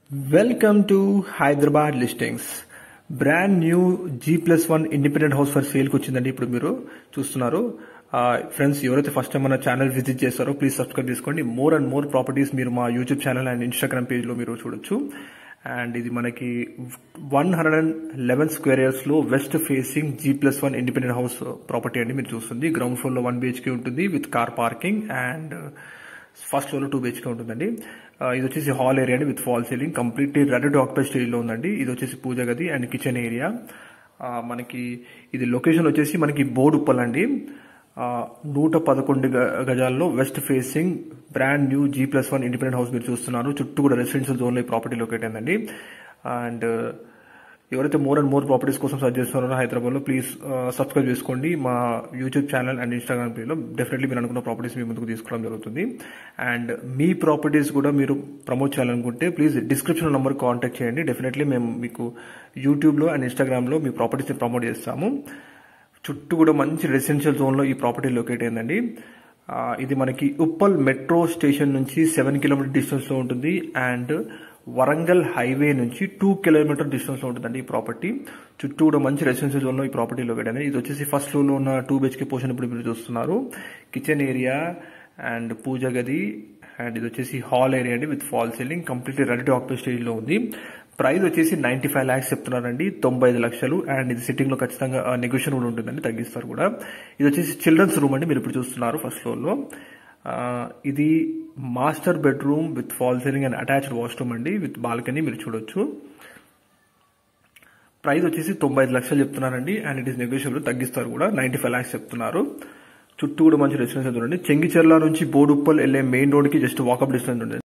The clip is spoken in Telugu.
Welcome to Hyderabad Listings. Brand new G+1 independent house for sale కి వచ్చిందండి. ఇప్పుడు మీరు చూస్తున్నారు. ఫ్రెండ్స్, ఎవరైతే ఫస్ట్ టైం మన ఛానల్ విజిట్ చేస్తారో ప్లీజ్ సబ్స్క్రైబ్ చేసుకోండి. మోర్ అండ్ మోర్ ప్రాపర్టీస్ మీరు మా YouTube channel and Instagram page లో మీరు చూడొచ్చు. అండ్ ఇది మనకి 111 స్క్వేర్ ఇయర్స్ లో west facing G+1 independent house property అండి. మీరు చూస్తుంది గ్రౌండ్ ఫ్లోర్ లో 1 BHK ఉంటుంది with car parking and first floor లో 2 BHK ఉంటుందండి. ఇది వచ్చేసి హాల్ ఏరియా అండి with fall ceiling, completely ready to occupy stage లో ఉందండి. ఇది వచ్చేసి పూజ గది అండ్ కిచెన్ ఏరియా. మనకి ఇది లొకేషన్ వచ్చేసి మనకి బోడుప్పల్ అండి. 111 గజాల్లో west facing brand new G+1 independent house మీరు చూస్తున్నారు. చుట్టూ కూడా రెసిడెన్షియల్ జోన్ లో ఈ ప్రాపర్టీ లొకేట్ అయిందండి. అండ్ ఎవరైతే మోర్ అండ్ మోర్ ప్రాపర్టీస్ కోసం సర్చ్ చేస్తున్నారో హైదరాబాద్ లో ప్లీజ్ సబ్స్క్రైబ్ చేసుకోండి మా YouTube channel and Instagram page లో. డెఫినెట్లీ మీరు అనుకున్న ప్రాపర్టీస్ మీ ముందుకు తీసుకోవడం జరుగుతుంది. అండ్ మీ ప్రాపర్టీస్ కూడా మీరు ప్రమోట్ చేయాలనుకుంటే ప్లీజ్ డిస్క్రిప్షన్ నంబర్ కాంటాక్ట్ చేయండి. డెఫినెట్లీ మేము మీకు యూట్యూబ్ లో అండ్ ఇన్స్టాగ్రామ్ లో మీ ప్రాపర్టీస్ ని ప్రమోట్ చేస్తాము. చుట్టూ కూడా మంచి రెసిడెన్షియల్ జోన్ లో ఈ ప్రాపర్టీ లొకేట్ అయిందండి. ఇది మనకి ఉప్పల్ మెట్రో స్టేషన్ నుంచి 7 కిలోమీటర్ డిస్టెన్స్ లో ఉంటుంది అండ్ వరంగల్ హైవే నుంచి 2 కిలోమీటర్ డిస్టెన్స్ లో ఉంటుందండి ఈ ప్రాపర్టీ. చుట్టూ కూడా మంచి రెసిడెన్షియల్ జోన్ లో ఈ ప్రాపర్టీ లొకేట్ అయింది. ఇది వచ్చేసి ఫస్ట్ ఫ్లోర్ లో ఉన్న 2 BHK పోర్షన్ ఇప్పుడు మీరు చూస్తున్నారు. కిచెన్ ఏరియా అండ్ పూజ గది అండ్ ఇది వచ్చేసి హాల్ ఏరియా అండి with fall ceiling, completely ready to occupy stage లో ఉంది. ప్రైస్ వచ్చేసి 95 lakhs చెప్తున్నారండి, 95 లక్షలు. అండ్ ఇది సిట్టింగ్ లో ఖచ్చితంగా నెగోషియేషన్ కూడా ఉంటుందండి, తగ్గిస్తారు కూడా. ఇది వచ్చేసి చిల్డ్రన్స్ రూమ్ అండి, మీరు ఇప్పుడు చూస్తున్నారు ఫస్ట్ ఫ్లోర్ లో. ఇది master bedroom with fall ceiling and attached washroom అండి విత్ బాల్కనీ మీరు చూడొచ్చు. ప్రైస్ వచ్చేసి 95 లక్షలు చెప్తున్నారండి అండ్ ఇట్ ఈస్ నెగోషియబుల్, తగ్గిస్తారు కూడా. 95 lakhs చెప్తున్నారు. చుట్టూ కూడా మంచి రెసిడెన్షియల్ చూడండి. చెంగిచెర్ల నుంచి బోడుప్పల్ వెళ్లే మెయిన్ రోడ్ కి జస్ట్ వాకప్ డిస్టెన్స్ ఉంటుంది.